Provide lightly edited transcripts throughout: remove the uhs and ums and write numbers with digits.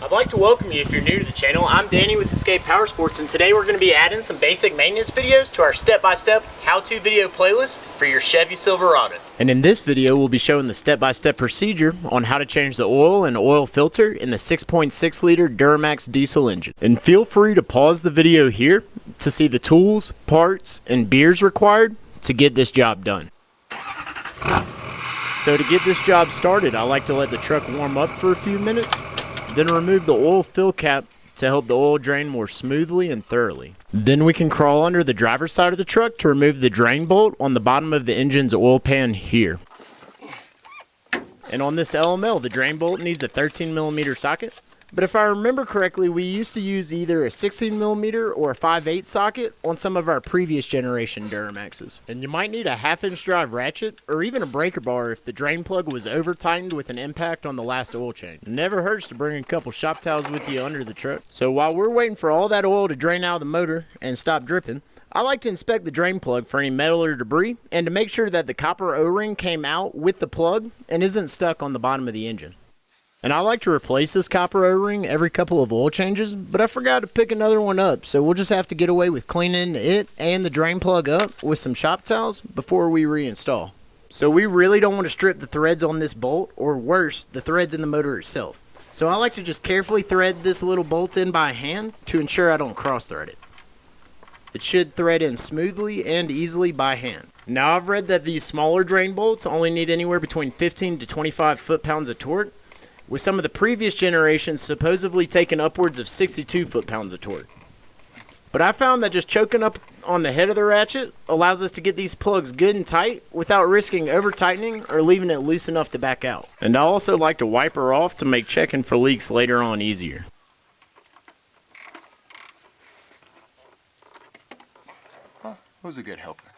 I'd like to welcome you if you're new to the channel. I'm Danny with Escape Power Sports, and today we're going to be adding some basic maintenance videos to our step-by-step how-to video playlist for your Chevy Silverado. And in this video, we'll be showing the step-by-step procedure on how to change the oil and oil filter in the 6.6 liter Duramax diesel engine. And feel free to pause the video here to see the tools, parts, and beers required to get this job done. So to get this job started, I like to let the truck warm up for a few minutes, then remove the oil fill cap to help the oil drain more smoothly and thoroughly. Then we can crawl under the driver's side of the truck to remove the drain bolt on the bottom of the engine's oil pan here. And on this LML, the drain bolt needs a 13mm socket. But if I remember correctly, we used to use either a 16mm or a 5/8 socket on some of our previous generation Duramaxes. And you might need a 1/2-inch drive ratchet or even a breaker bar if the drain plug was over tightened with an impact on the last oil change. It never hurts to bring a couple shop towels with you under the truck. So while we're waiting for all that oil to drain out of the motor and stop dripping, I like to inspect the drain plug for any metal or debris and to make sure that the copper O-ring came out with the plug and isn't stuck on the bottom of the engine. And I like to replace this copper O-ring every couple of oil changes, but I forgot to pick another one up, so we'll just have to get away with cleaning it and the drain plug up with some shop towels before we reinstall. So we really don't want to strip the threads on this bolt, or worse, the threads in the motor itself. So I like to just carefully thread this little bolt in by hand to ensure I don't cross thread it. It should thread in smoothly and easily by hand. Now I've read that these smaller drain bolts only need anywhere between 15 to 25 foot-pounds of torque, with some of the previous generations supposedly taking upwards of 62 foot-pounds of torque. But I found that just choking up on the head of the ratchet allows us to get these plugs good and tight without risking over-tightening or leaving it loose enough to back out. And I also like to wipe her off to make checking for leaks later on easier. Huh, who's a good helper?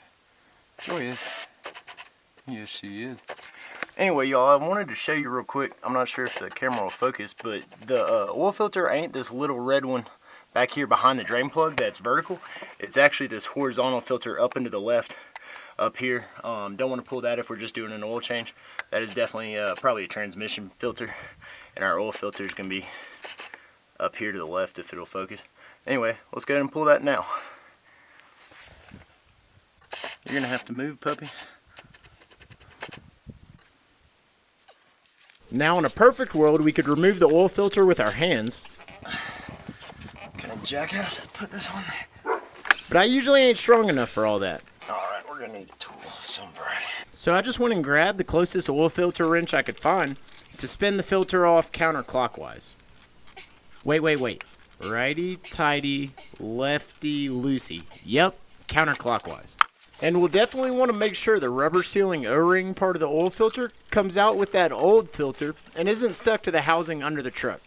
Sure he is. Yes, she is. Anyway, y'all, I wanted to show you real quick. I'm not sure if the camera will focus, but the oil filter ain't this little red one back here behind the drain plug that's vertical. It's actually this horizontal filter up and to the left up here. Don't want to pull that if we're just doing an oil change. That is definitely probably a transmission filter, and our oil filter is going to be up here to the left if it'll focus. Anyway, let's go ahead and pull that now. You're going to have to move, puppy. Now in a perfect world, we could remove the oil filter with our hands. Can a jackass put this on there? But I usually ain't strong enough for all that. Alright, we're going to need a tool of some variety. So I just went and grabbed the closest oil filter wrench I could find to spin the filter off counterclockwise. Wait. Righty, tighty, lefty, loosey. Yep, counterclockwise. And we'll definitely want to make sure the rubber sealing O-ring part of the oil filter comes out with that old filter and isn't stuck to the housing under the truck,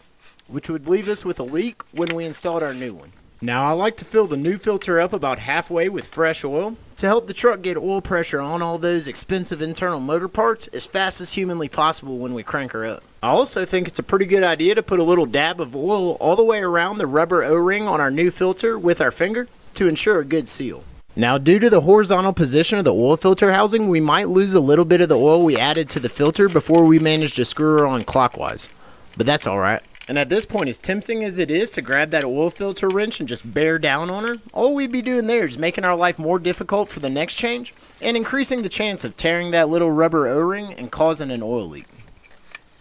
which would leave us with a leak when we installed our new one. Now I like to fill the new filter up about halfway with fresh oil to help the truck get oil pressure on all those expensive internal motor parts as fast as humanly possible when we crank her up. I also think it's a pretty good idea to put a little dab of oil all the way around the rubber O-ring on our new filter with our finger to ensure a good seal. Now, due to the horizontal position of the oil filter housing, we might lose a little bit of the oil we added to the filter before we manage to screw her on clockwise. But that's alright. And at this point, as tempting as it is to grab that oil filter wrench and just bear down on her, all we'd be doing there is making our life more difficult for the next change and increasing the chance of tearing that little rubber O-ring and causing an oil leak.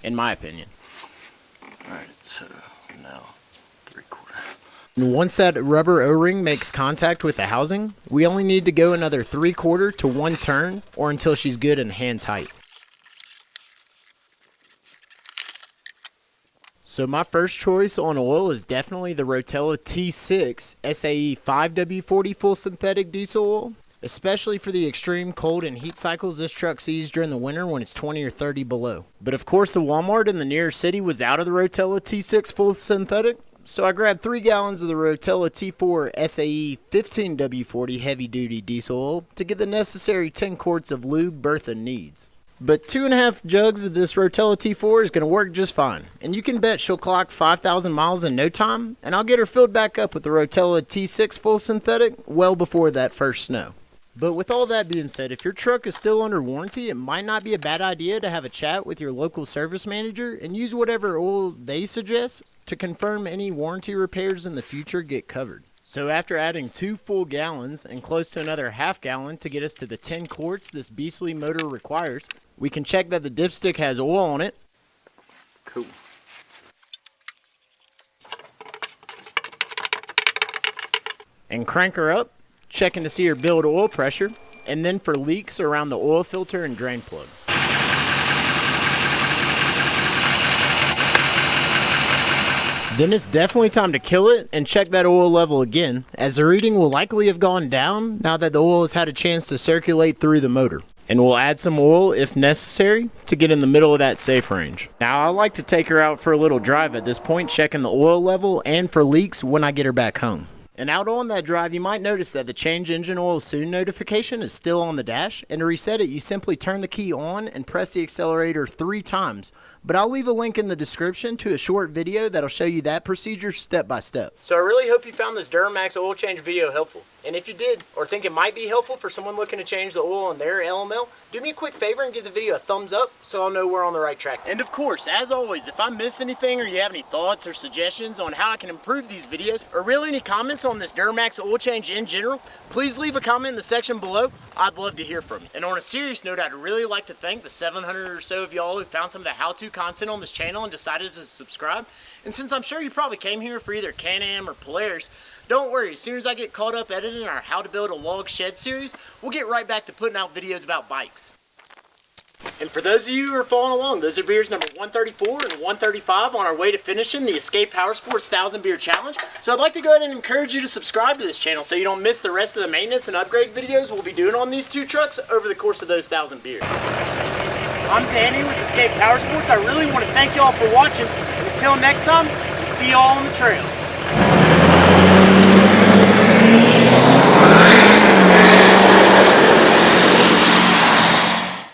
In my opinion. Alright, so now 3/4. And once that rubber O-ring makes contact with the housing, we only need to go another 3/4 to 1 turn or until she's good and hand tight. So my first choice on oil is definitely the Rotella T6 SAE 5W40 full synthetic diesel oil, especially for the extreme cold and heat cycles this truck sees during the winter when it's 20 or 30 below. But of course the Walmart in the nearest city was out of the Rotella T6 full synthetic, so I grabbed 3 gallons of the Rotella T4 SAE 15W40 heavy duty diesel oil to get the necessary 10 quarts of lube Bertha needs. But 2.5 jugs of this Rotella T4 is going to work just fine, and you can bet she'll clock 5,000 miles in no time, and I'll get her filled back up with the Rotella T6 full synthetic well before that first snow. But with all that being said, if your truck is still under warranty, it might not be a bad idea to have a chat with your local service manager and use whatever oil they suggest to confirm any warranty repairs in the future get covered. So after adding 2 full gallons and close to another half gallon to get us to the 10 quarts this beastly motor requires, we can check that the dipstick has oil on it. Cool. And crank her up, checking to see her build oil pressure, and then for leaks around the oil filter and drain plug. Then it's definitely time to kill it and check that oil level again, as the reading will likely have gone down now that the oil has had a chance to circulate through the motor. And we'll add some oil if necessary to get in the middle of that safe range. Now I like to take her out for a little drive at this point, checking the oil level and for leaks when I get her back home. And out on that drive, you might notice that the change engine oil soon notification is still on the dash, and to reset it, you simply turn the key on and press the accelerator 3 times. But I'll leave a link in the description to a short video that'll show you that procedure step by step. So I really hope you found this Duramax oil change video helpful. And if you did, or think it might be helpful for someone looking to change the oil on their LML, do me a quick favor and give the video a thumbs up so I'll know we're on the right track. And of course, as always, if I miss anything or you have any thoughts or suggestions on how I can improve these videos, or really any comments on this Duramax oil change in general, please leave a comment in the section below. I'd love to hear from you. And on a serious note, I'd really like to thank the 700 or so of y'all who found some of the how-to content on this channel and decided to subscribe. And since I'm sure you probably came here for either Can-Am or Polaris, don't worry, as soon as I get caught up editing our How to Build a Log Shed series, we'll get right back to putting out videos about bikes. And for those of you who are following along, those are beers number 134 and 135 on our way to finishing the Escape Power Sports 1000 Beer Challenge. So I'd like to go ahead and encourage you to subscribe to this channel so you don't miss the rest of the maintenance and upgrade videos we'll be doing on these 2 trucks over the course of those 1000 beers. I'm Danny with Escape Power Sports. I really want to thank y'all for watching. And until next time, we'll see y'all on the trails.